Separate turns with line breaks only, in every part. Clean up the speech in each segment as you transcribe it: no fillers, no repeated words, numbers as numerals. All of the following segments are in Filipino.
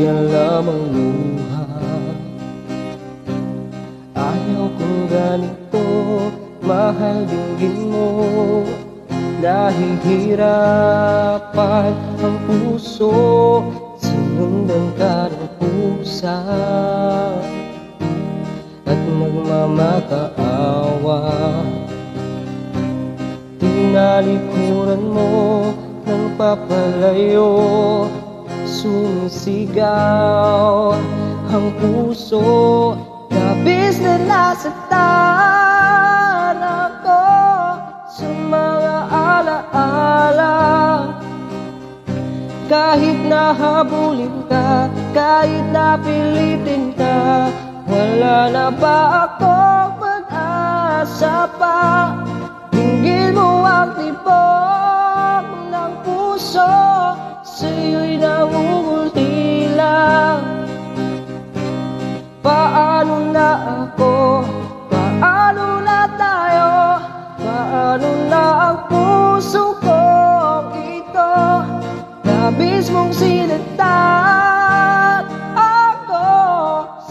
alam ang luha. Ayaw kong ganito, mahal dinggin mo. Nahihirapan ang puso, sinundan ka ng pusa at nagmamakaawa. Tinalikuran mo ng papalayo, sumisigaw ang puso. Labis na nasaktan ako sa mga alaala. Kahit nahabulin ka, kahit napilitin ka, wala na ba akong pag-asa pa? Dinggin mo ang tibok ng puso, sa'yo'y nangungulila. Paano na ako? Paano na tayo? Paano na ang puso kong ito? Labis mong sinaktan ako,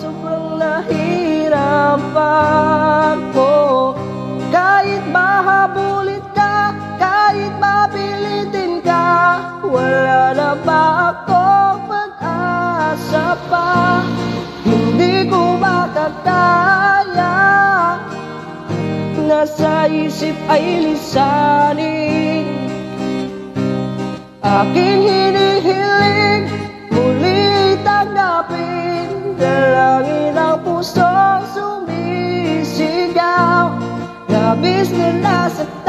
sobrang nahirapan ko. Kahit mahabulit ka, kahit mapilitin ka, wala na ba akong pag-asa pa? Hindi ko makakaya, nasa isip ay lisanin. Aking hinihiling, muli tanggapin, dalangin ang pusong sumisigaw. Labis na nasaktan